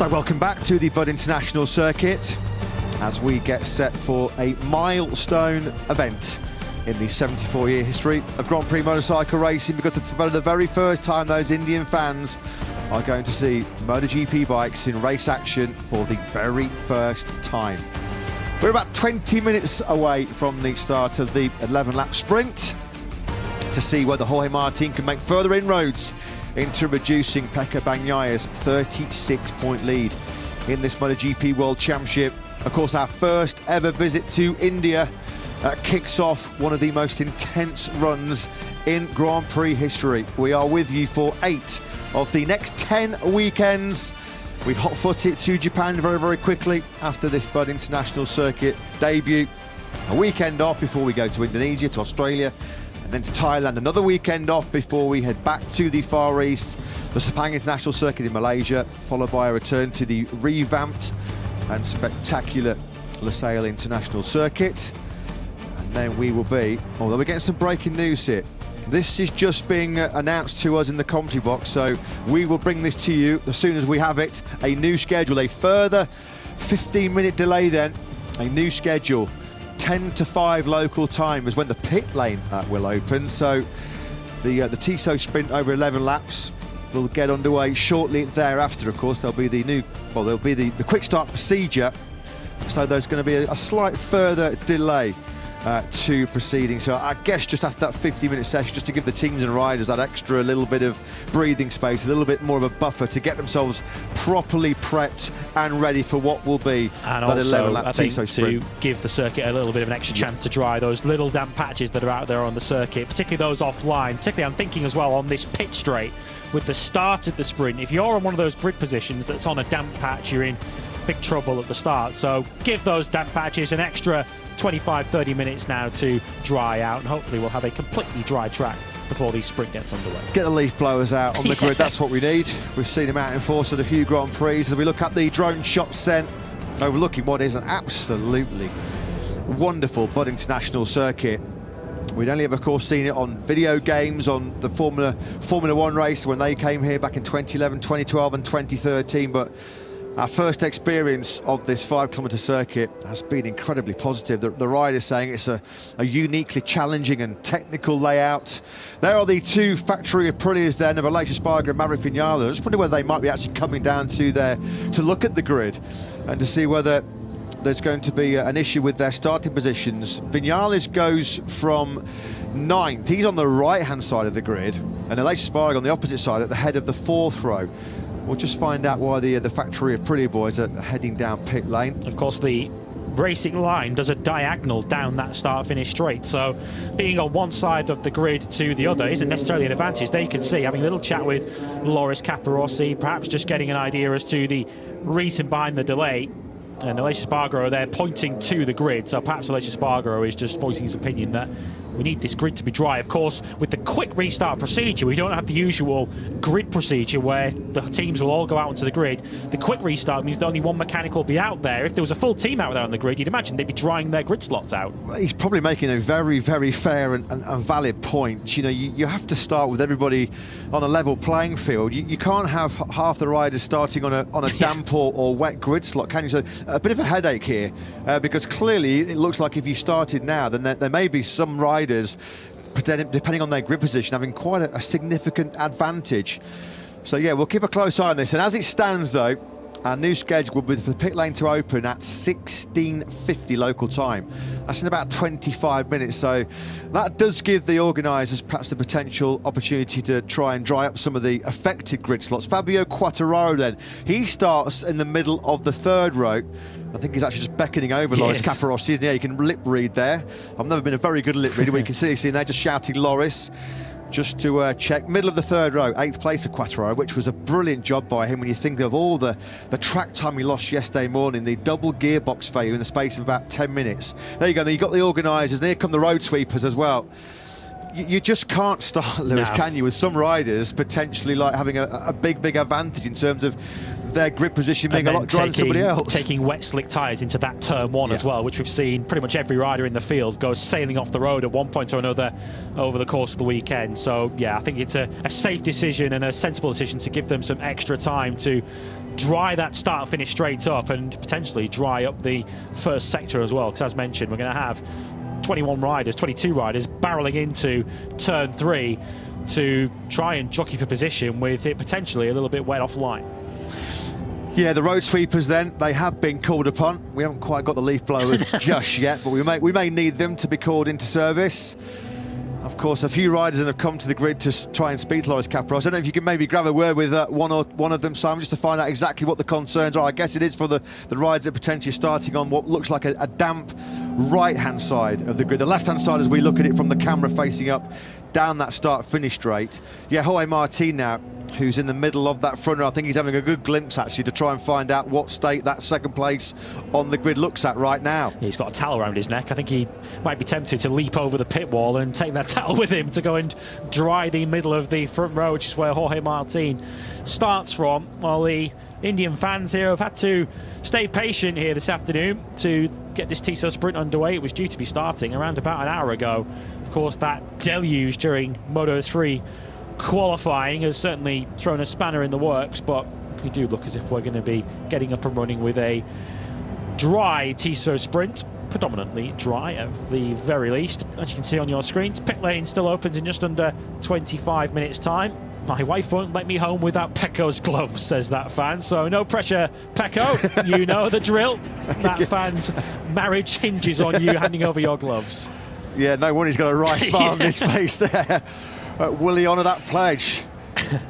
So welcome back to the Bud International Circuit as we get set for a milestone event in the 74-year history of Grand Prix motorcycle racing, because for the very first time those Indian fans are going to see MotoGP bikes in race action for the very first time. We're about 20 minutes away from the start of the 11-lap sprint to see whether Jorge Martin can make further inroads into reducing Pecco Bagnaglia's 36-point lead in this MotoGP World Championship. Of course, our first ever visit to India kicks off one of the most intense runs in Grand Prix history. We are with you for 8 of the next 10 weekends. We hot-foot it to Japan very, very quickly after this Bud International Circuit debut. A weekend off before we go to Indonesia, to Australia, and then to Thailand. Another weekend off before we head back to the Far East, the Sepang International Circuit in Malaysia, followed by a return to the revamped and spectacular Losail International Circuit. And then we will be, although we're getting some breaking news here, this is just being announced to us in the commentary box, so we will bring this to you as soon as we have it. A new schedule, a further 15-minute delay then, a new schedule. 10 to 5 local time is when the pit lane will open, so the Tissot sprint over 11 laps will get underway shortly thereafter. Of course, there'll be the quick start procedure, so there's going to be a slight further delay to proceeding. So I guess just after that 50-minute session, just to give the teams and riders that extra little bit of breathing space, a little bit more of a buffer to get themselves properly prepped and ready for what will be and that also 11-lap I think Tissot sprint. to give the circuit a little bit of an extra chance to dry those little damp patches that are out there on the circuit, particularly those offline. Particularly I'm thinking as well on this pit straight with the start of the sprint. If you're in one of those grid positions that's on a damp patch, you're in big trouble at the start. So give those damp patches an extra 25-30 minutes now to dry out, and hopefully we'll have a completely dry track before the sprint gets underway. Get the leaf blowers out on the grid, that's what we need. We've seen them out in force at a few Grand Prix. As we look at the drone shots then, overlooking what is an absolutely wonderful Bud International Circuit. We'd only have, of course, seen it on video games, on the Formula One race when they came here back in 2011, 2012 and 2013, but our first experience of this 5-kilometre circuit has been incredibly positive. The riders saying it's a uniquely challenging and technical layout. There are the two factory Aprilias then of Aleix Espargaro and Maverick Vinales. I just wonder whether they might be actually coming down to there to look at the grid and to see whether there's going to be an issue with their starting positions. Vinales goes from 9th. He's on the right-hand side of the grid, and Aleix Espargaro on the opposite side at the head of the 4th row. We'll just find out why the factory Aprilia boys are heading down pit lane. Of course, the racing line does a diagonal down that start-finish straight, so being on one side of the grid to the other isn't necessarily an advantage. There you can see, having a little chat with Loris Capirossi, perhaps just getting an idea as to the reason behind the delay. And Aleix Espargaro there pointing to the grid, so perhaps Aleix Espargaro is just voicing his opinion that we need this grid to be dry. Of course, with the quick restart procedure, we don't have the usual grid procedure where the teams will all go out onto the grid. The quick restart means that only one mechanic will be out there. If there was a full team out there on the grid, you'd imagine they'd be drying their grid slots out. He's probably making a very, very fair and valid point. You know, you have to start with everybody on a level playing field. You can't have half the riders starting on a damp or wet grid slot, can you? So a bit of a headache here, because clearly it looks like if you started now, then there may be some riders, depending on their grid position, having quite a significant advantage. So yeah, we'll keep a close eye on this. And as it stands though, our new schedule will be for the pit lane to open at 16:50 local time. That's in about 25 minutes, so that does give the organisers perhaps the potential opportunity to try and dry up some of the affected grid slots. Fabio Quartararo then, he starts in the middle of the 3rd row. I think he's actually just beckoning over Loris Capirossi, isn't he? You can lip read there. I've never been a very good lip reader, but you can see there just shouting Loris. Just to check, middle of the 3rd row, 8th place for Quartararo, which was a brilliant job by him when you think of all the track time he lost yesterday morning, the double gearbox failure in the space of about 10 minutes. There you go, you've got the organisers, and here come the road sweepers as well. You just can't start, Lewis, can you, with some riders potentially like having a big advantage in terms of their grip position being a lot drier than somebody else. Taking wet slick tyres into that turn one as well, which we've seen pretty much every rider in the field go sailing off the road at one point or another over the course of the weekend. So yeah, I think it's a safe decision and a sensible decision to give them some extra time to dry that start finish straight up and potentially dry up the first sector as well, because as mentioned, we're going to have 22 riders barreling into turn 3 to try and jockey for position with it potentially a little bit wet off line. Yeah, the road sweepers then, they have been called upon. We haven't quite got the leaf blowers just yet, but we may need them to be called into service. Of course, a few riders have come to the grid to try and speak to Loris Capirossi. I don't know if you can maybe grab a word with one of them, Simon, just to find out exactly what the concerns are. I guess it is for the riders that are potentially starting on what looks like a damp right-hand side of the grid. The left-hand side, as we look at it from the camera facing up down that start-finish straight. Yeah, Jorge Martin now, who's in the middle of that front row. I think he's having a good glimpse, actually, to try and find out what state that second place on the grid looks at right now. He's got a towel around his neck. I think he might be tempted to leap over the pit wall and take that towel with him to go and dry the middle of the front row, which is where Jorge Martin starts from. Well, the Indian fans here have had to stay patient here this afternoon to get this Tissot Sprint underway. It was due to be starting around about an hour ago. Of course, that deluge during Moto3 qualifying has certainly thrown a spanner in the works, but we do look as if we're going to be getting up and running with a dry Tissot Sprint, predominantly dry at the very least. As you can see on your screens, pit lane still opens in just under 25 minutes time. My wife won't let me home without Pecco's gloves, says that fan. So no pressure, Pecco. You know the drill. That fan's marriage hinges on you handing over your gloves. Yeah, no wonder he's got a wry smile on his face there. Will he honour that pledge?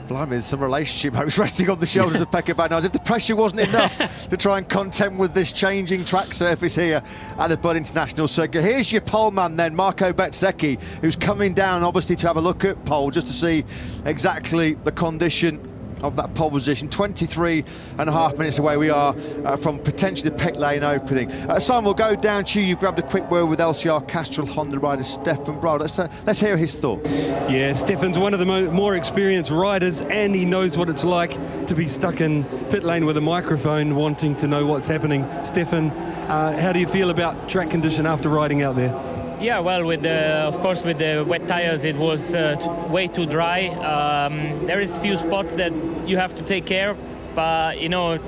Blimey, there's some relationship hopes resting on the shoulders of Pecco Bagnaia. As if the pressure wasn't enough to try and contend with this changing track surface here at the Bud International Circuit. Here's your pole man then, Marco Bezzecchi, who's coming down obviously to have a look at pole just to see exactly the condition of that pole position. 23.5 minutes away we are from potentially the pit lane opening. Simon, we'll go down to you. You grabbed a quick word with LCR Castrol Honda rider Stefan Bradl. Let's hear his thoughts. Yeah, Stefan's one of the more experienced riders, and he knows what it's like to be stuck in pit lane with a microphone wanting to know what's happening. Stefan, how do you feel about track condition after riding out there? Yeah, well, of course, with the wet tires, it was way too dry. There is few spots that you have to take care, but you know,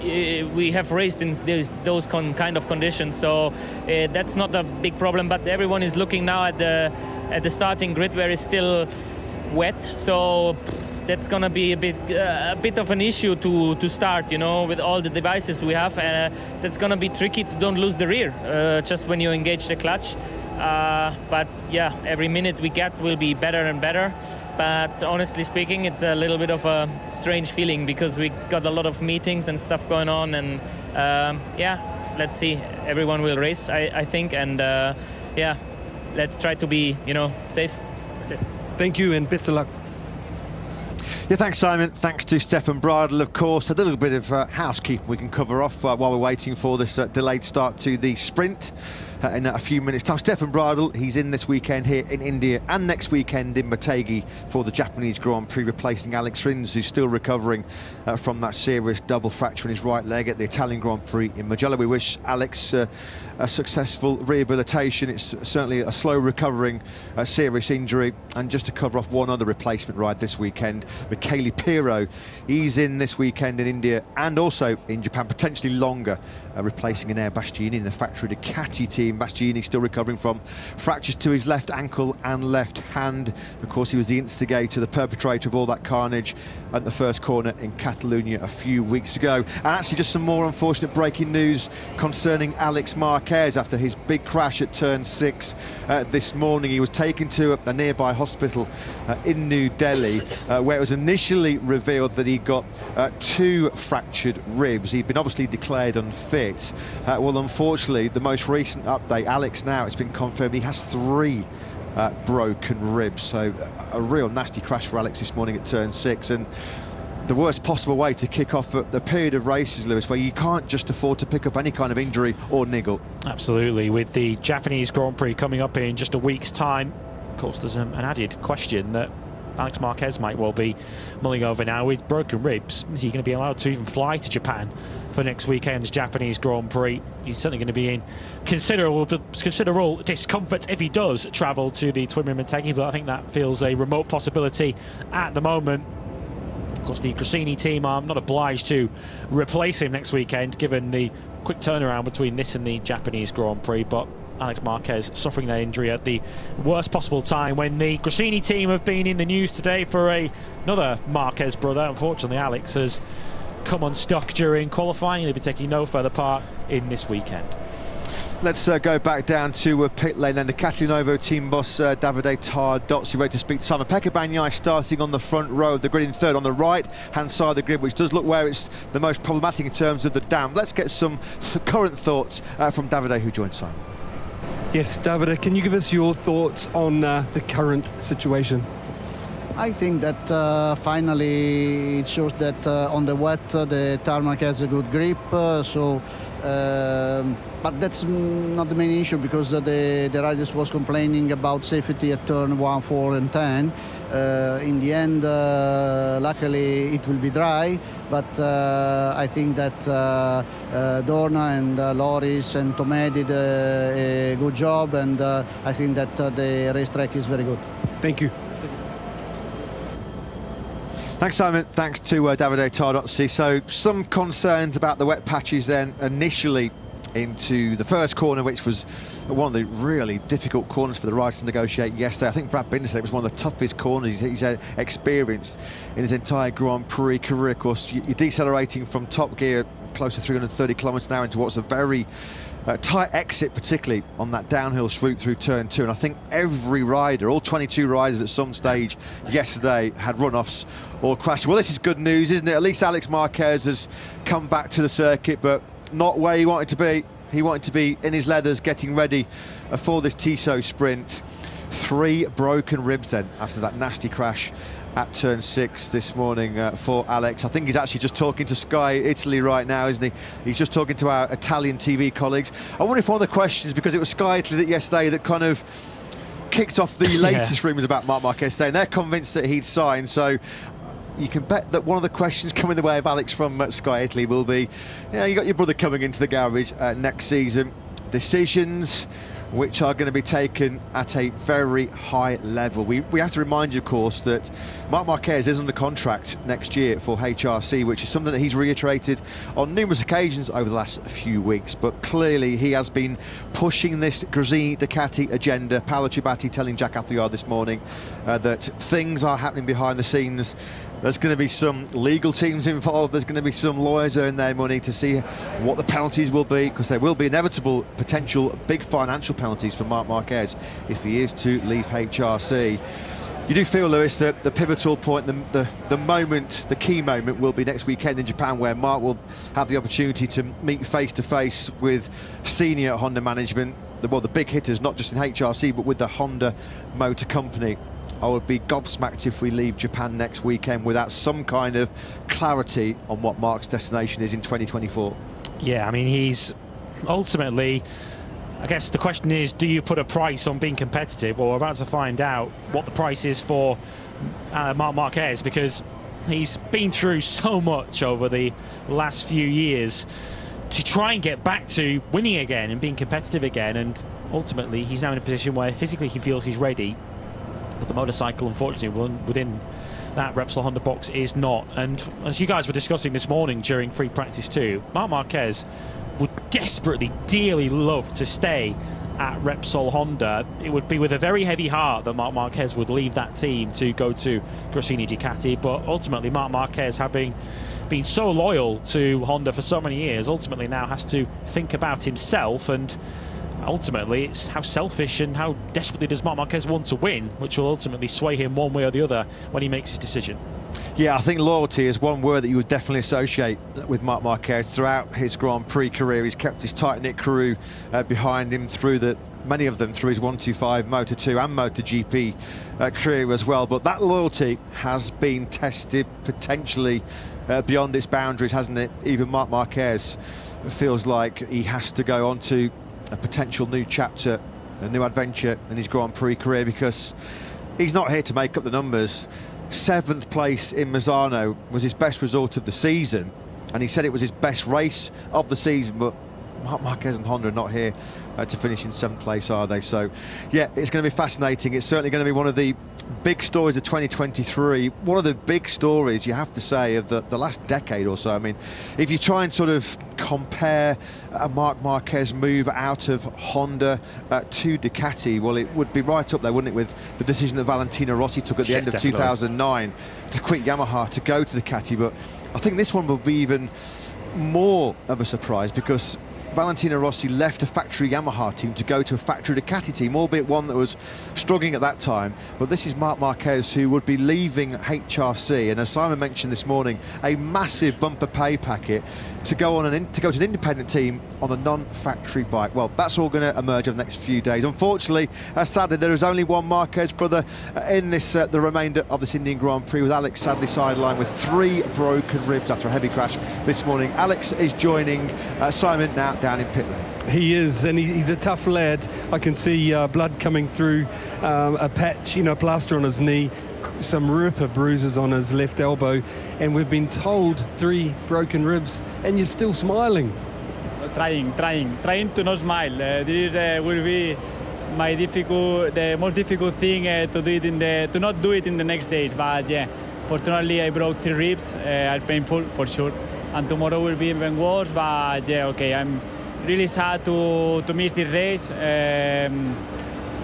we have raced in those kind of conditions, so that's not a big problem. But everyone is looking now at the starting grid where it's still wet, so that's gonna be a bit of an issue to start, you know, with all the devices we have. That's gonna be tricky to don't lose the rear just when you engage the clutch. But yeah, every minute we get will be better and better. But honestly speaking, it's a little bit of a strange feeling because we got a lot of meetings and stuff going on, and yeah, let's see. Everyone will race, I think, and yeah, let's try to be, you know, safe. Thank you and best of luck. Yeah, thanks, Simon. Thanks to Stefan Bradl, of course. A little bit of housekeeping we can cover off while we're waiting for this delayed start to the sprint in a few minutes' time. Stefan Bradl, he's in this weekend here in India and next weekend in Motegi for the Japanese Grand Prix, replacing Alex Rins, who's still recovering from that serious double fracture in his right leg at the Italian Grand Prix in Mugello. We wish Alex a successful rehabilitation. It's certainly a slow recovering serious injury. And just to cover off one other replacement ride this weekend, Michele Pirro, he's in this weekend in India and also in Japan, potentially longer, replacing Enea Bastianini in the factory Ducati team. Bastianini still recovering from fractures to his left ankle and left hand. Of course, he was the instigator, the perpetrator of all that carnage at the first corner in Catalonia a few weeks ago. And actually just some more unfortunate breaking news concerning Alex Marquez after his big crash at turn 6 this morning. He was taken to a nearby hospital in New Delhi, where it was initially revealed that he got 2 fractured ribs. He'd been obviously declared unfit. Well, unfortunately, the most recent update, Alex, now it's been confirmed he has 3 broken ribs. So a real nasty crash for Alex this morning at turn 6, and the worst possible way to kick off the period of races, Lewis, where you can't just afford to pick up any kind of injury or niggle. Absolutely. With the Japanese Grand Prix coming up in just a week's time, of course, there's an added question that Alex Marquez might well be mulling over now. With broken ribs, is he going to be allowed to even fly to Japan for next weekend's Japanese Grand Prix? He's certainly going to be in considerable discomfort if he does travel to the Twin Rim Motegi, but I think that feels a remote possibility at the moment. Of course, the Gresini team are not obliged to replace him next weekend, given the quick turnaround between this and the Japanese Grand Prix, but Alex Marquez suffering that injury at the worst possible time when the Gresini team have been in the news today for another Marquez brother. Unfortunately, Alex has come unstuck during qualifying and he'll be taking no further part in this weekend. Let's go back down to pit lane then. The Catinovo team boss Davide Tardozzi ready to speak to Simon-Pekka Bagnaia, starting on the front row of the grid in third on the right hand side of the grid, which does look where it's the most problematic in terms of the dam. Let's get some current thoughts from Davide, who joins Simon. Yes, Davide, can you give us your thoughts on the current situation? I think that finally it shows that on the wet the tarmac has a good grip, but that's not the main issue, because the riders was complaining about safety at turn 1, 4 and 10. In the end, luckily it will be dry, but I think that Dorna and Loris and Tomé did a good job, and I think that the racetrack is very good. Thank you. Thanks, Simon. Thanks to Davide Tardozzi. So some concerns about the wet patches then initially into the first corner, which was one of the really difficult corners for the riders to negotiate yesterday. I think Brad Binder said it was one of the toughest corners he's experienced in his entire Grand Prix career. Of course, you're decelerating from top gear close to 330 kilometres an hour into what's a very tight exit, particularly on that downhill swoop through turn 2. And I think every rider, all 22 riders at some stage yesterday, had run-offs or crashes. Well, this is good news, isn't it? At least Alex Marquez has come back to the circuit, but not where he wanted to be. He wanted to be in his leathers, getting ready for this Tissot sprint. 3 broken ribs then after that nasty crash at turn 6 this morning for Alex. I think he's actually just talking to Sky Italy right now, isn't he? He's just talking to our Italian TV colleagues. I wonder if one of the questions, because it was Sky Italy that yesterday that kind of kicked off the latest rumours about Marc Marquez today, and they're convinced that he'd signed. So you can bet that one of the questions coming the way of Alex from Sky Italy will be, you got your brother coming into the garage next season. Decisions which are going to be taken at a very high level. We have to remind you, of course, that Marc Marquez is under contract next year for HRC, which is something that he's reiterated on numerous occasions over the last few weeks. But clearly he has been pushing this Gresini Ducati agenda. Paolo Ciabatti telling Jack Appleyard this morning that things are happening behind the scenes. There's going to be some legal teams involved. There's going to be some lawyers earn their money to see what the penalties will be, because there will be inevitable potential big financial penalties for Marc Marquez if he is to leave HRC. You do feel, Lewis, that the pivotal point, the moment, the key moment will be next weekend in Japan, where Marc will have the opportunity to meet face-to-face with senior Honda management, the big hitters, not just in HRC, but with the Honda Motor Company. I would be gobsmacked if we leave Japan next weekend without some kind of clarity on what Marc's destination is in 2024. Yeah, I mean, he's ultimately, I guess the question is, do you put a price on being competitive? Well, we're about to find out what the price is for Marc Marquez, because he's been through so much over the last few years to try and get back to winning again and being competitive again, and ultimately he's now in a position where physically he feels he's ready. But the motorcycle, unfortunately, within that Repsol Honda box is not. And as you guys were discussing this morning during free practice too, Marc Marquez would desperately, dearly love to stay at Repsol Honda. It would be with a very heavy heart that Marc Marquez would leave that team to go to Gresini Ducati. But ultimately, Marc Marquez, having been so loyal to Honda for so many years, ultimately now has to think about himself, and ultimately it's how selfish and how desperately does Marc Marquez want to win, which will ultimately sway him one way or the other when he makes his decision. Yeah, I think loyalty is one word that you would definitely associate with Marc Marquez. Throughout his Grand Prix career, he's kept his tight-knit crew behind him through many of them through his 125 Moto2 and MotoGP career as well. But that loyalty has been tested potentially beyond its boundaries, hasn't it? Even Marc Marquez feels like he has to go on to a potential new chapter, a new adventure in his Grand Prix career, because he's not here to make up the numbers. 7th place in Misano was his best result of the season, and he said it was his best race of the season, but Marc Marquez and Honda are not here to finish in 7th place, are they? So, yeah, it's going to be fascinating. It's certainly going to be one of the big stories of 2023. One of the big stories, you have to say, of the last decade or so. I mean, if you try and sort of compare a Marc Marquez move out of Honda to Ducati, well, it would be right up there, wouldn't it, with the decision that Valentino Rossi took at the end of definitely. 2009 to quit Yamaha to go to Ducati. But I think this one will be even more of a surprise, because Valentino Rossi left a factory Yamaha team to go to a factory Ducati team, albeit one that was struggling at that time. But this is Marc Marquez, who would be leaving HRC, and as Simon mentioned this morning, a massive bumper pay packet to go to an independent team on a non-factory bike. Well, that's all going to emerge over the next few days. Unfortunately, sadly, there is only one Marquez brother in this the remainder of this Indian Grand Prix, with Alex sadly sidelined with 3 broken ribs after a heavy crash this morning. Alex is joining Simon now down in pit lane. He is, and he's a tough lad. I can see blood coming through a patch, plaster on his knee, some ripper bruises on his left elbow, and we've been told 3 broken ribs, and you're still smiling. Trying to not smile. This will be the most difficult thing to not do it in the next days. But yeah, fortunately I broke 3 ribs. Are painful for sure, and tomorrow will be even worse. But yeah, okay, I'm really sad to miss this race.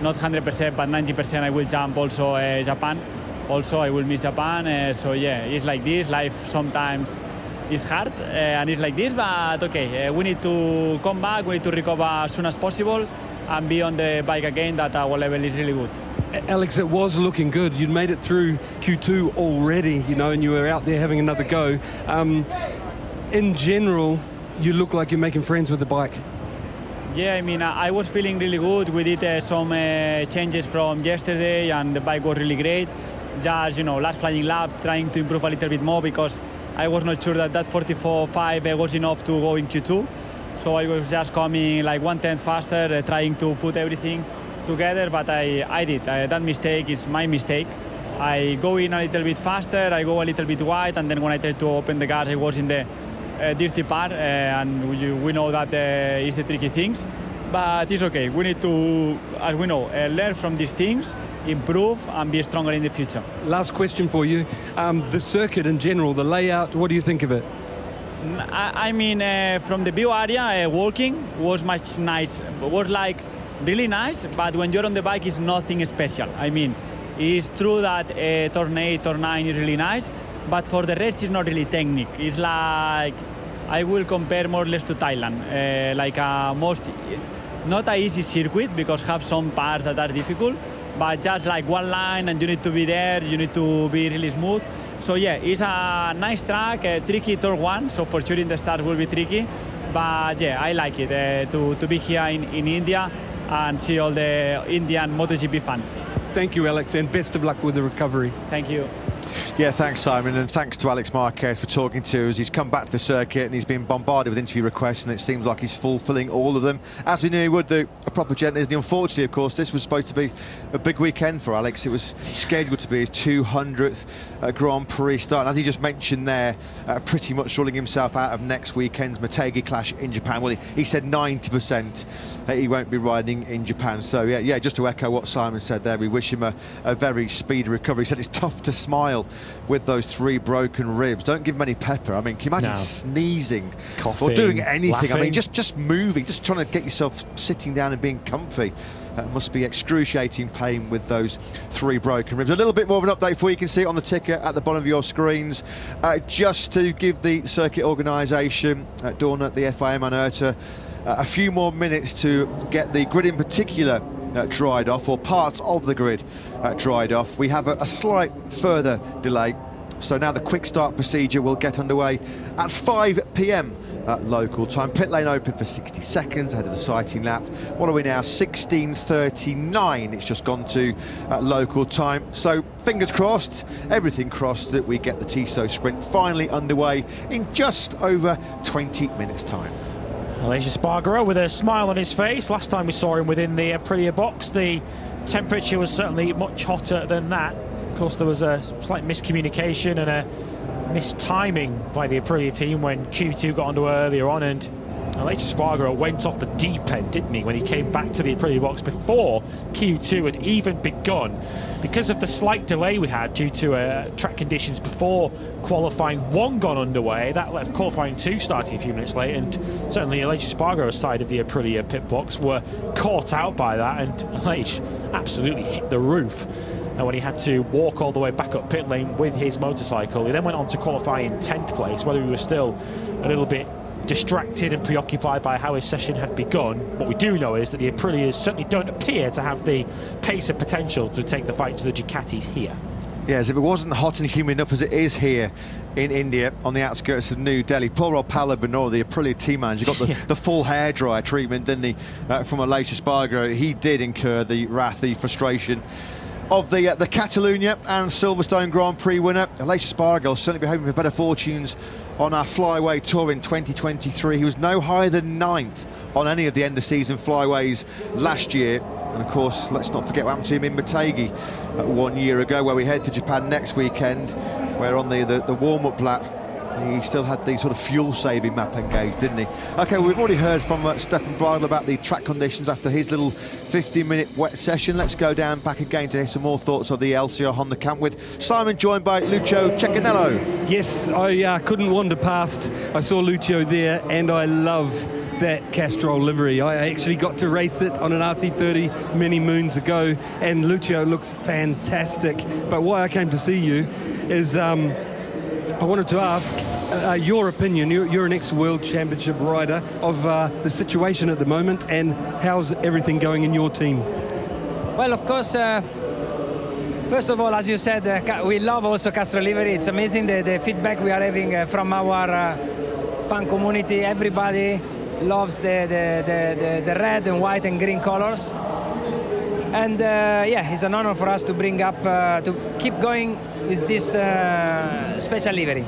Not 100%, but 90% I will jump also Japan. Also, I will miss Japan. So yeah, it's like this. Life sometimes is hard, and it's like this. But okay, we need to come back. We need to recover as soon as possible and be on the bike again. That our level is really good. Alex, it was looking good. You'd made it through Q2 already, and you were out there having another go. In general, you look like you're making friends with the bike. Yeah, I mean, I was feeling really good. We did some changes from yesterday, and the bike was really great. Just, last flying lap, trying to improve a little bit more, because I was not sure that 44.5 was enough to go in Q2. So I was just coming like 1/10 faster, trying to put everything together, but I did. That mistake is my mistake. I go in a little bit faster, I go a little bit wide, and then when I tried to open the gas, I was in the dirty part, and we know that is the tricky things. But it's okay. We need to, as we know, learn from these things, improve, and be stronger in the future. Last question for you. The circuit in general, the layout, what do you think of it? I mean, from the view area, walking was much nice. Was like really nice, but when you're on the bike, it's nothing special. I mean, it's true that turn 8, turn 9 is really nice, but for the rest, it's not really technique. It's like, I will compare more or less to Thailand, like not an easy circuit, because have some parts that are difficult, but just like one line, and you need to be there, you need to be really smooth. So yeah, it's a nice track, tricky turn 1, so for sure in the start will be tricky, but yeah, I like it to be here in India and see all the Indian MotoGP fans. Thank you, Alex, and best of luck with the recovery. Thank you. Yeah, thanks, Simon, and thanks to Alex Marquez for talking to us. He's come back to the circuit and he's been bombarded with interview requests, and it seems like he's fulfilling all of them, as we knew he would do. A proper gentleman, isn't he? Unfortunately, of course, this was supposed to be a big weekend for Alex. It was scheduled to be his 200th Grand Prix start, and as he just mentioned there, pretty much ruling himself out of next weekend's Motegi Clash in Japan. Well, he said 90% he won't be riding in Japan. So yeah, just to echo what Simon said there, we wish him a very speedy recovery. He said it's tough to smile with those 3 broken ribs. Don't give him any pepper. I mean, can you imagine sneezing, coughing, or doing anything? laughing. I mean, just moving, just trying to get yourself sitting down and being comfy. Must be excruciating pain with those 3 broken ribs. A little bit more of an update for you. You can see it on the ticker at the bottom of your screens. Just to give the circuit organisation, Dorna, the FIM and IRTA, a few more minutes to get the grid in particular dried off, or parts of the grid dried off. We have a slight further delay, so now the quick start procedure will get underway at 5 p.m. local time. Pit lane open for 60 seconds ahead of the sighting lap. What are we now? 16:39. It's just gone to local time. So fingers crossed, everything crossed, that we get the Tissot sprint finally underway in just over 20 minutes time. Well, there's Espargaro with a smile on his face. Last time we saw him within the Aprilia box, the temperature was certainly much hotter than that. Of course, there was a slight miscommunication and a mistiming by the Aprilia team when Q2 got onto earlier on, and Aleix Espargaro went off the deep end, didn't he, when he came back to the Aprilia box before Q2 had even begun. Because of the slight delay we had due to track conditions before qualifying 1 got underway, that left qualifying 2 starting a few minutes late, and certainly Aleix Espargaro's side of the Aprilia pit box were caught out by that, and Aleix absolutely hit the roof. And when he had to walk all the way back up pit lane with his motorcycle, he then went on to qualify in 10th place. Whether he was still a little bit distracted and preoccupied by how his session had begun, what we do know is that the Aprilias certainly don't appear to have the pace and potential to take the fight to the Ducatis here. Yes, if it wasn't hot and humid enough as it is here in India on the outskirts of New Delhi, poor old Paolo Bonora, the Aprilia team manager, got the full hairdryer treatment, didn't he, from Aleix Espargaro. He did incur the wrath, the frustration of the Catalunya and Silverstone Grand Prix winner. Aleix Espargaro will certainly be hoping for better fortunes on our Flyway Tour in 2023. He was no higher than 9th on any of the end-of-season flyways last year. And of course, let's not forget what happened to him in Motegi 1 year ago, where we head to Japan next weekend, where on the warm-up lap, he still had the sort of fuel-saving map engaged, didn't he? OK, we've already heard from Stefan Bradl about the track conditions after his little 15-minute wet session. Let's go down back again to hear some more thoughts of the LCR Honda camp with Simon, joined by Lucio Cecchinello. Yes, I couldn't wander past. I saw Lucio there, and I love that Castrol livery. I actually got to race it on an RC30 many moons ago, and Lucio looks fantastic. But why I came to see you is I wanted to ask your opinion. You're an ex-World Championship rider of the situation at the moment, and how's everything going in your team? Well, of course, first of all, as you said, we love also Castrol livery. It's amazing the feedback we are having from our fan community. Everybody loves the red and white and green colors. And yeah, it's an honor for us to bring up, to keep going with this special livery.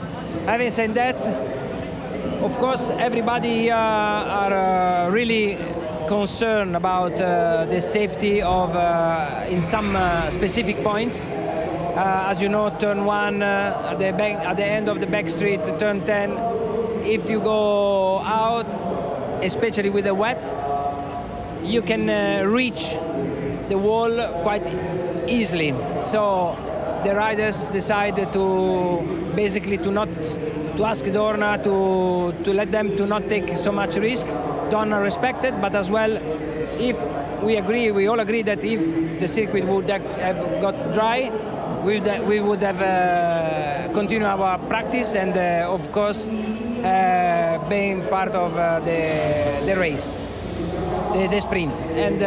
Having said that, of course, everybody are really concerned about the safety of in some specific points. As you know, turn 1 at the end of the back street, turn 10. If you go out, especially with the wet, you can reach the wall quite easily. So the riders decided to basically to ask Dorna to let them to not take so much risk. Dorna respected, but as well, if we all agree that if the circuit would have got dry, we would have continued our practice and of course being part of the race. The sprint, and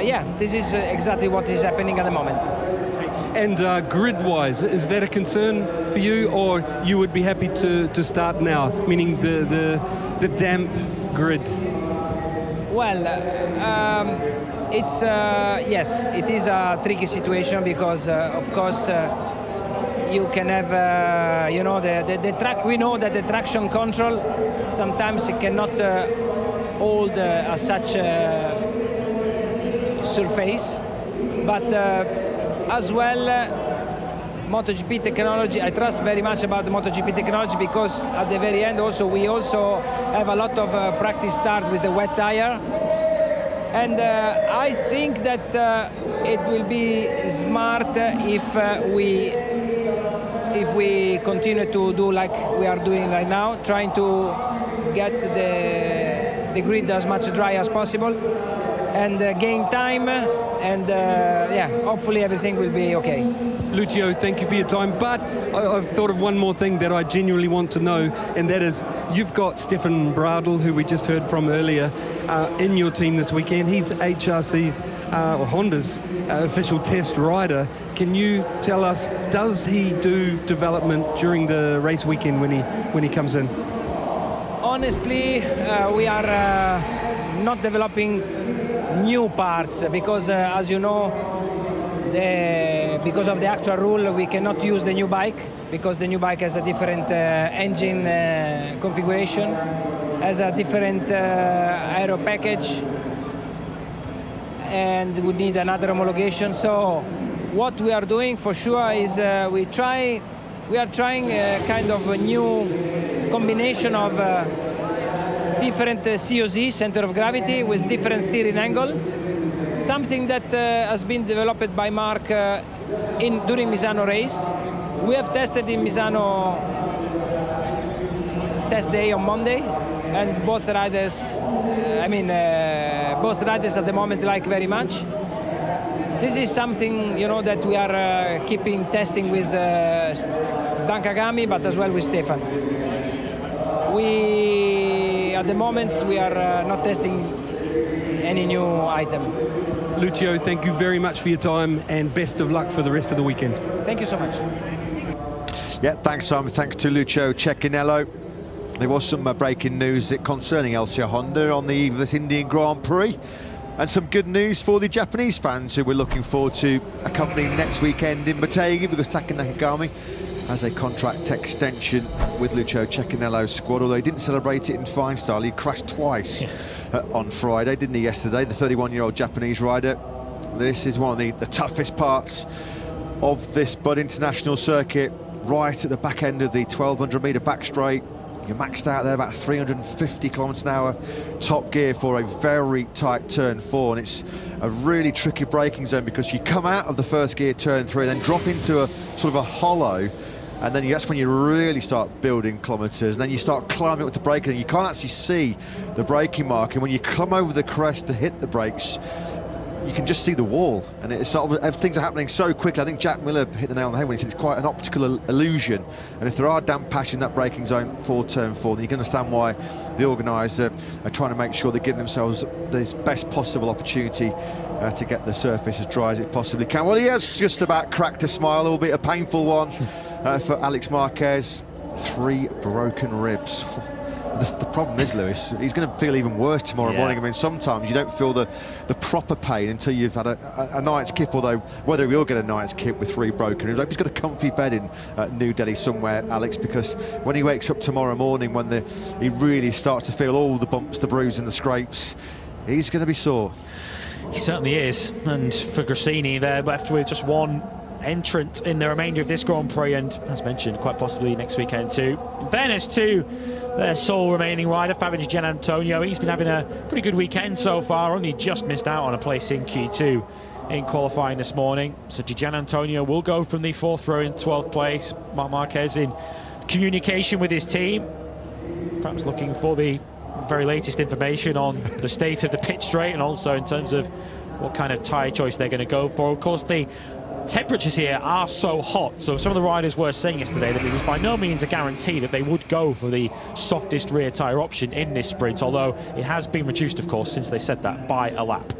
yeah, this is exactly what is happening at the moment. And grid-wise, is that a concern for you, or you would be happy to start now, meaning the damp grid? Well, it's yes, it is a tricky situation because of course you can have you know the track. We know that the traction control sometimes it cannot hold such surface, but as well MotoGP technology, I trust very much about the MotoGP technology, because at the very end also we also have a lot of practice start with the wet tire, and I think that it will be smart if we continue to do like we are doing right now, trying to get the grid as much dry as possible and gain time, and yeah, hopefully everything will be okay. Lucio, thank you for your time, but I've thought of one more thing that I genuinely want to know, and that is, you've got Stefan Bradl, who we just heard from earlier, in your team this weekend. He's HRC's or Honda's official test rider. Can you tell us, does he do development during the race weekend when he comes in? Honestly, we are not developing new parts because, as you know, because of the actual rule, we cannot use the new bike, because the new bike has a different engine configuration, has a different aero package, and we need another homologation. So what we are doing for sure is we are trying kind of a new combination of different COZ, center of gravity, with different steering angle. Something that has been developed by Marc during Misano race. We have tested in Misano test day on Monday, and both riders, both riders at the moment like very much. This is something, you know, that we are keeping testing with Dan Kagami, but as well with Stefan. At the moment, we are not testing any new item. Lucio, thank you very much for your time and best of luck for the rest of the weekend. Thank you so much. Yeah, thanks, Simon. Thanks to Lucio Cecchinello. There was some breaking news concerning LCR Honda on the eve of this Indian Grand Prix. And some good news for the Japanese fans who we're looking forward to accompanying next weekend in Motegi, because Taka Nakagami has a contract extension with Lucio Cecchinello's squad, although he didn't celebrate it in fine style. He crashed twice on Friday, didn't he, yesterday, the 31-year-old Japanese rider. This is one of the toughest parts of this Bud International circuit, right at the back end of the 1200-metre back straight. You're maxed out there about 350 kilometres an hour, top gear for a very tight turn 4, and it's a really tricky braking zone because you come out of the first gear turn 3 and then drop into a sort of a hollow, and then that's when you really start building kilometres, and then you start climbing with the braking, and you can't actually see the braking mark, and when you come over the crest to hit the brakes, you can just see the wall, and it's sort of, things are happening so quickly. I think Jack Miller hit the nail on the head when he said it's quite an optical illusion, and if there are damp patches in that braking zone for turn 4, then you can understand why the organisers are trying to make sure they give themselves the best possible opportunity to get the surface as dry as it possibly can. Well, he has just about cracked a smile, albeit a painful one for Alex Marquez. 3 broken ribs. The problem is, Lewis, he's going to feel even worse tomorrow morning. I mean, sometimes you don't feel the proper pain until you've had a night's kip, although whether he'll get a night's kip with 3 broken ribs. I hope he's got a comfy bed in New Delhi somewhere, Alex, because when he wakes up tomorrow morning, when he really starts to feel all the bumps, the bruises and the scrapes, he's going to be sore. He certainly is. And for Grassini, they're left with just one entrant in the remainder of this Grand Prix, and as mentioned, quite possibly next weekend too. In fairness to their sole remaining rider, Fabio Di Gianantonio, he's been having a pretty good weekend so far, only just missed out on a place in Q2 in qualifying this morning. So Di Gianantonio will go from the 4th row in 12th place. Marc Marquez in communication with his team, perhaps looking for the very latest information on the state of the pit straight, and also in terms of what kind of tyre choice they're going to go for. Of course, the temperatures here are so hot, so some of the riders were saying yesterday that it is by no means a guarantee that they would go for the softest rear tyre option in this sprint, although it has been reduced, of course, since they said that, by a lap.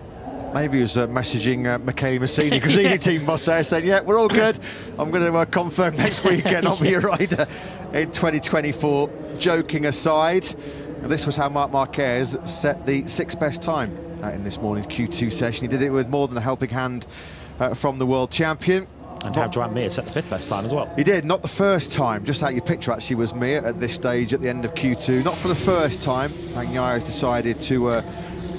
Maybe he was messaging Michele Massini, Grassini team boss there, saying, yeah, we're all good, I'm going to confirm next weekend I'll be a rider in 2024. Joking aside, this was how Marc Marquez set the 6th best time in this morning's Q2 session. He did it with more than a helping hand from the world champion. And how Joan Mir set the 5th best time as well. He did, not the first time. Just out your picture actually was Mir at this stage at the end of Q2. Not for the first time. Bagnaia has decided to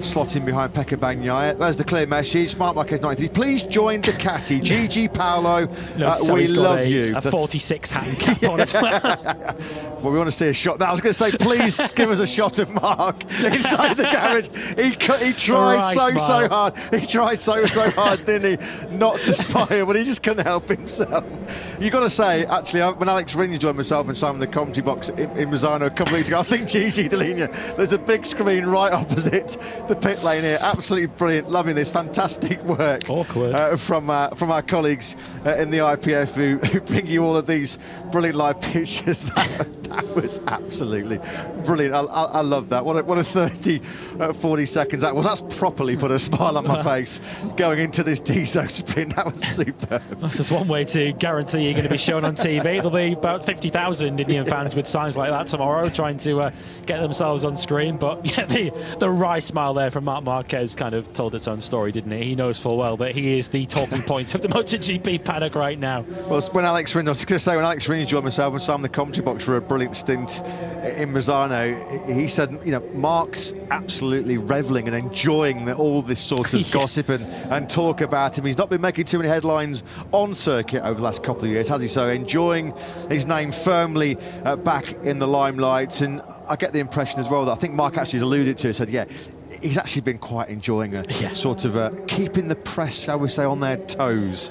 slot in behind Pecco Bagnaia. There's the clear message. Marc Marquez 93. Please join Ducati. Gigi Paolo, so we love you. A 46 hat and cap on as well. Well, we want to see a shot. Now, I was going to say, please give us a shot of Marc inside the garage. He tried so hard. He tried so hard, didn't he, not to smile, but he just couldn't help himself. You've got to say, actually, when Alex Rins joined myself and Simon the commentary box in Misano a couple of weeks ago, I think Gigi Dall'Igna, there's a big screen right opposite the pit lane here. Absolutely brilliant. Loving this. Fantastic work from our colleagues in the IPF who bring you all of these brilliant live pictures. That was absolutely brilliant. I love that. What a 40 seconds that was. That's properly put a smile on my face going into this D-Zone sprint. That was superb. That's one way to guarantee you're going to be shown on TV. There'll be about 50,000 Indian fans with signs like that tomorrow trying to get themselves on screen. But yeah, the wry smile there from Marc Marquez kind of told its own story, didn't it? He knows full well that he is the talking point of the MotoGP paddock right now. Well, when Alex Rins, I was going to say, when Alex Rins joined myself and Simon the commentary box for a brief brilliant stint in Misano. He said, you know, Marc's absolutely reveling and enjoying all this sort of gossip and talk about him. He's not been making too many headlines on circuit over the last couple of years, has he? So enjoying his name firmly back in the limelight. And I get the impression as well that I think Marc actually has alluded to, said, yeah, he's actually been quite enjoying sort of keeping the press, shall we say, on their toes.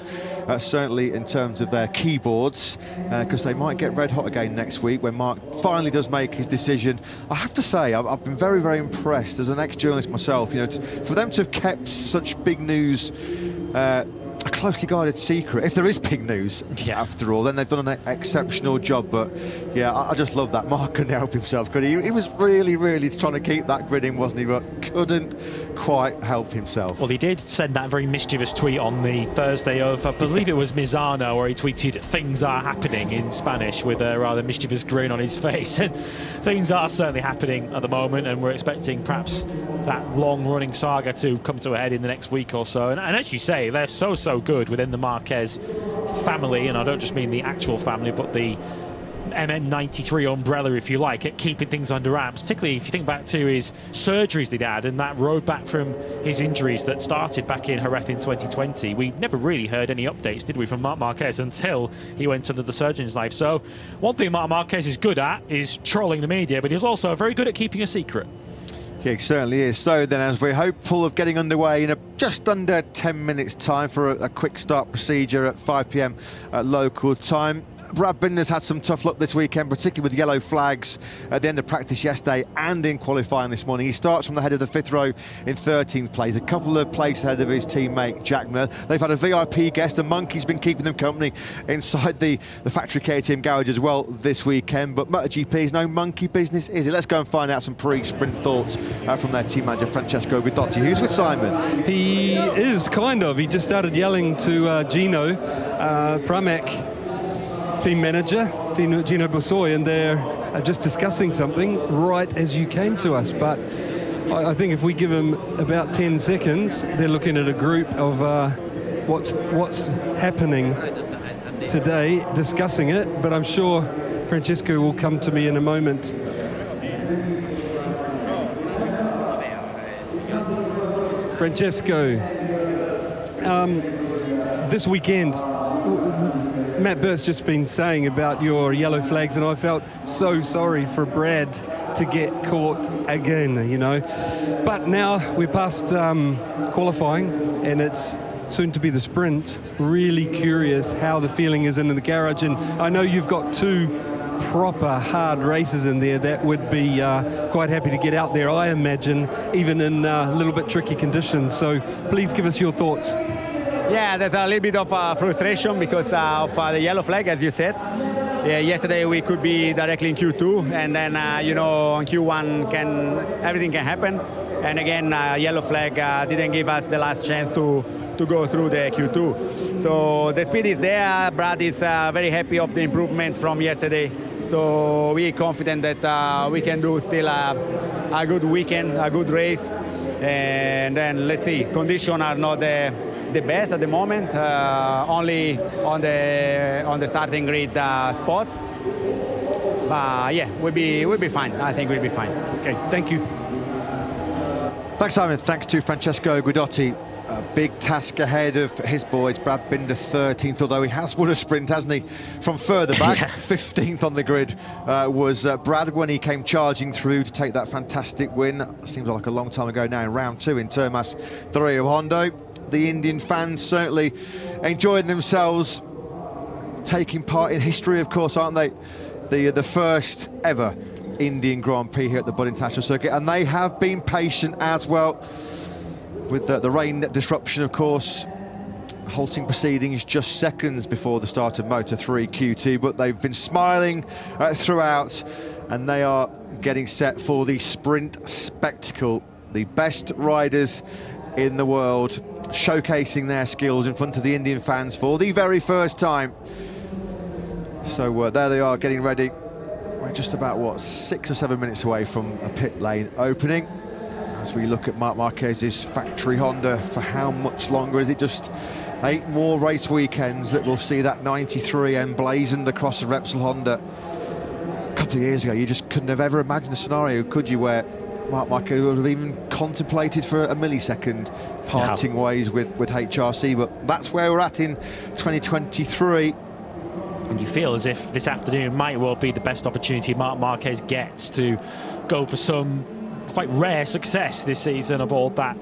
Certainly in terms of their keyboards, because they might get red hot again next week when Marc finally does make his decision. I have to say, I've been very, very impressed as an ex-journalist myself, you know, for them to have kept such big news a closely guarded secret. If there is big news, after all, then they've done an exceptional job. But yeah, I just love that. Marc couldn't help himself, could he? He was really, really trying to keep that grid in, wasn't he? But couldn't quite help himself. Well, he did send that very mischievous tweet on the Thursday of, I believe it was Misano, where he tweeted, "Things are happening," in Spanish, with a rather mischievous grin on his face. And things are certainly happening at the moment, and we're expecting perhaps that long-running saga to come to a head in the next week or so. And as you say, they're so good within the Marquez family, and I don't just mean the actual family, but the MM93 umbrella, if you like, at keeping things under wraps, particularly if you think back to his surgeries that he had and that road back from his injuries that started back in Jerez in 2020. We never really heard any updates, did we, from Marc Marquez until he went under the surgeon's knife. So one thing Marc Marquez is good at is trolling the media, but he's also very good at keeping a secret. Yeah, he certainly is. So then, as we're hopeful of getting underway in just under 10 minutes time for a quick start procedure at 5 p.m. Local time. Brad Binder's had some tough luck this weekend, particularly with yellow flags at the end of practice yesterday and in qualifying this morning. He starts from the head of the fifth row in 13th place, a couple of places ahead of his teammate Jack Miller. They've had a VIP guest, a monkey's been keeping them company inside the factory KTM garage as well this weekend. But MotoGP is no monkey business, is it? Let's go and find out some pre-sprint thoughts from their team manager Francesco Guidotti, who's with Simon. He is, kind of. He just started yelling to Gino Pramac, team manager, Gino Bussoy, and they're just discussing something right as you came to us. But I think if we give them about 10 seconds, they're looking at a group of what's happening today, discussing it. But I'm sure Francesco will come to me in a moment. Francesco, this weekend, Matt Burt's just been saying about your yellow flags, and I felt so sorry for Brad to get caught again, you know. But now we're past qualifying, and it's soon to be the sprint. Really curious how the feeling is in the garage, and I know you've got two proper hard races in there that would be quite happy to get out there, I imagine, even in a little bit tricky conditions. So please give us your thoughts. Yeah, there's a little bit of frustration because of the yellow flag, as you said. Yeah, yesterday we could be directly in Q2, and then you know, on Q1 everything can happen. And again, yellow flag didn't give us the last chance to go through the Q2. So the speed is there. Brad is very happy of the improvement from yesterday. So we're confident that we can do still a good weekend, a good race. And then let's see, conditions are not the best at the moment, only on the starting grid spots. But yeah, we'll be fine. I think we'll be fine. Okay, thank you. Thanks, Simon. Thanks to Francesco Guidotti. A big task ahead of his boys. Brad Binder 13th, although he has won a sprint, hasn't he, from further back. 15th on the grid was Brad when he came charging through to take that fantastic win. Seems like a long time ago now, in round 2 in Termas 3 of Hondo. The Indian fans certainly enjoying themselves, taking part in history, of course, aren't they? The first ever Indian Grand Prix here at the Bud International Circuit, and they have been patient as well with the rain disruption, of course. Halting proceedings just seconds before the start of Moto3 Q2, but they've been smiling throughout, and they are getting set for the sprint spectacle. The best riders in the world showcasing their skills in front of the Indian fans for the very first time. So there they are, getting ready. We're just about, what, 6 or 7 minutes away from a pit lane opening. As we look at Marc Marquez's factory Honda, for how much longer? Is it just 8 more race weekends that we'll see that 93 emblazoned across the Repsol Honda? couple of years ago, you just couldn't have ever imagined a scenario, could you, where Marc Marquez would have even contemplated for a millisecond parting ways with HRC, but that's where we're at in 2023. And you feel as if this afternoon might well be the best opportunity Marc Marquez gets to go for some quite rare success this season aboard that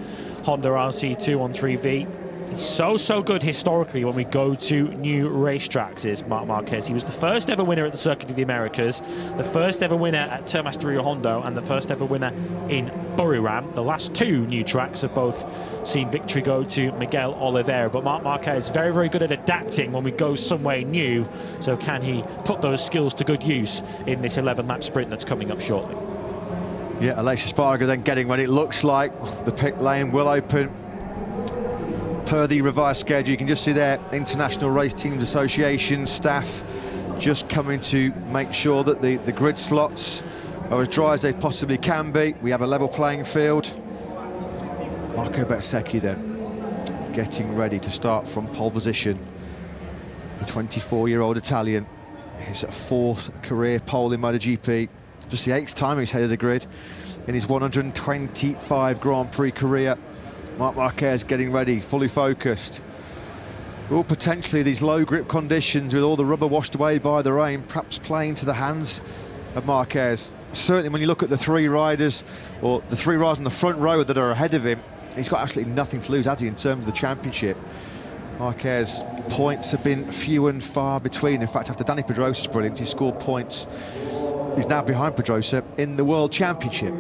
Honda RC213V. He's so good historically when we go to new racetracks, is Marc Marquez. He was the first ever winner at the Circuit of the Americas, the first ever winner at Termas de Rio Hondo, and the first ever winner in Buriram. The last two new tracks have both seen victory go to Miguel Oliveira, but Marc Marquez very good at adapting when we go somewhere new. So can he put those skills to good use in this 11-lap sprint that's coming up shortly? Yeah, Aleix Espargaro then getting when it looks like the pit lane will open per the revised schedule. You can just see there, International Race Teams Association staff just coming to make sure that the grid slots are as dry as they possibly can be. We have a level playing field. Marco Bezzecchi then getting ready to start from pole position. The 24-year-old Italian, his fourth career pole in MotoGP, just the 8th time he's headed the grid in his 125 Grand Prix career. Marc Marquez getting ready, fully focused. Well, potentially these low grip conditions with all the rubber washed away by the rain, perhaps playing to the hands of Marquez. Certainly when you look at the three riders, or the three riders on the front row that are ahead of him, he's got absolutely nothing to lose, has he, in terms of the championship. Marquez, points have been few and far between. In fact, after Dani Pedrosa's brilliance, he scored points. He's now behind Pedrosa in the World Championship.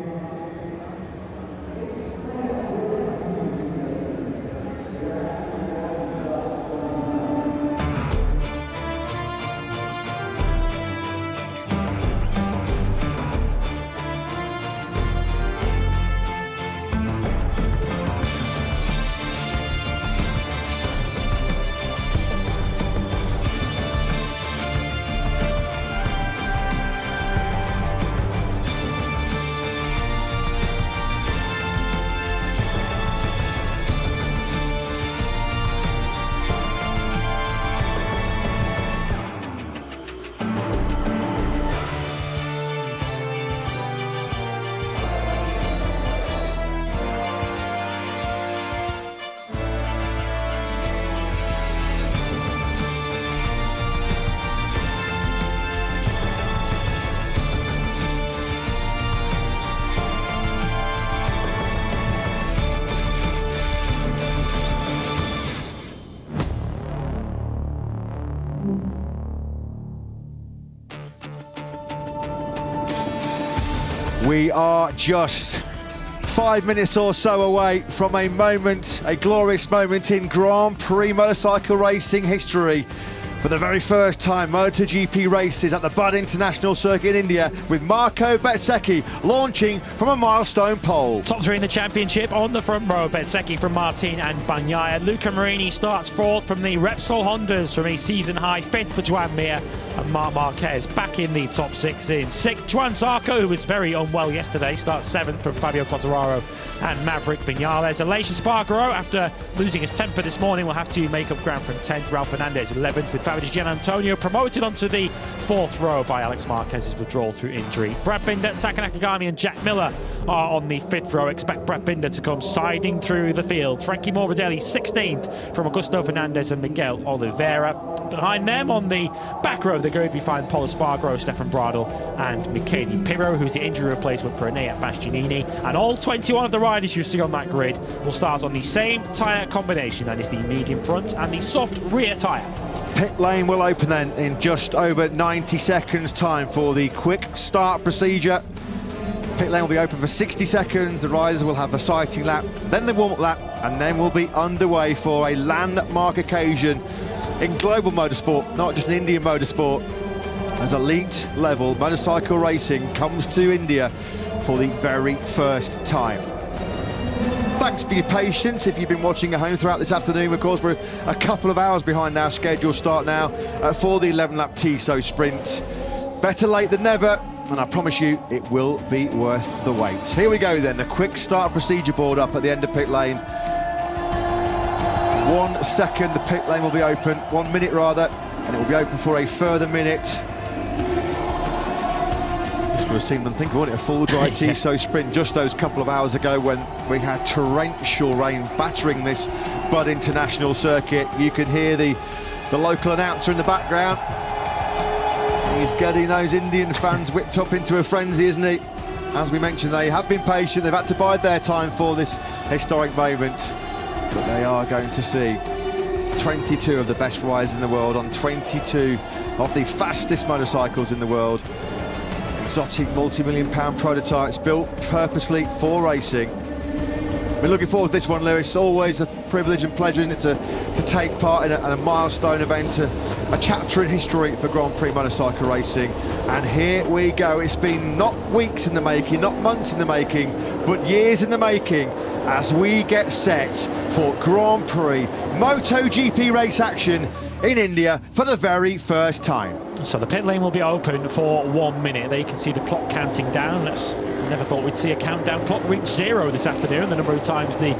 We are just 5 minutes or so away from a moment, a glorious moment in Grand Prix motorcycle racing history. For the very first time, MotoGP races at the Bud International Circuit in India, with Marco Bezzecchi launching from a milestone pole. Top three in the championship on the front row. Bezzecchi from Martin and Bagnaia. Luca Marini starts fourth from the Repsol Hondas from a season-high fifth for Joan Mir. And Marc Marquez back in the top six in sixth. Joan Zarco, who was very unwell yesterday, starts seventh from Fabio Quartararo and Maverick Vinales. Aleix Espargaro, after losing his temper this morning, will have to make up ground from 10th. Ralph Fernandez 11th, with Fabio Gian Antonio promoted onto the fourth row by Alex Marquez's withdrawal through injury. Brad Binder, Taka Nakagami and Jack Miller are on the fifth row. Expect Brad Binder to come siding through the field. Frankie Morbidelli 16th from Augusto Fernandez and Miguel Oliveira. Behind them on the back row of the grid we find Pol Espargaro, Stefan Bradl and Michele Pirro, who's the injury replacement for Enea Bastianini. And all 21 of the riders you see on that grid will start on the same tyre combination, that is the medium front and the soft rear tyre. Pit lane will open then in just over 90 seconds time for the quick start procedure. Pit lane will be open for 60 seconds, the riders will have a sighting lap, then the warm-up lap, and then we'll be underway for a landmark occasion in global motorsport, not just in Indian motorsport, as elite level motorcycle racing comes to India for the very first time. Thanks for your patience if you've been watching at home throughout this afternoon. Of course, we're a couple of hours behind our scheduled start now for the 11-lap TSO sprint. Better late than never, and I promise you it will be worth the wait. Here we go then, the quick start procedure board up at the end of pit lane. 1 second, the pit lane will be open, 1 minute rather, and it will be open for a further minute. have seen them think, wasn't it, a full dry TSO sprint just those couple of hours ago when we had torrential rain battering this Bud International circuit. You can hear the local announcer in the background. He's getting those Indian fans whipped up into a frenzy, isn't he? As we mentioned, they have been patient, they've had to bide their time for this historic moment, but they are going to see 22 of the best riders in the world on 22 of the fastest motorcycles in the world. Exotic multi-million-pound prototypes built purposely for racing. We're looking forward to this one, Lewis. Always a privilege and pleasure, isn't it, to take part in a milestone event, a chapter in history for Grand Prix motorcycle racing. And here we go. It's been not weeks in the making, not months in the making, but years in the making as we get set for Grand Prix MotoGP race action in India for the very first time. So the pit lane will be open for 1 minute. There you can see the clock counting down. Never thought we'd see a countdown clock reach 0 this afternoon. The number of times the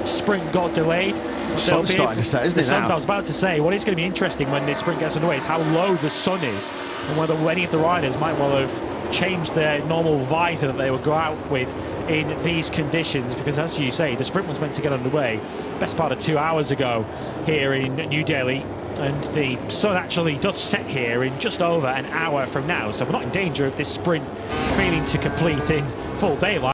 sprint got delayed. The sun's starting to set, isn't it now? I was about to say, what is going to be interesting when this sprint gets underway is how low the sun is, and whether any of the riders might well have changed their normal visor that they would go out with in these conditions, because as you say, the sprint was meant to get underway best part of 2 hours ago here in New Delhi, and the sun actually does set here in just over an hour from now, so we're not in danger of this sprint failing to complete in full daylight.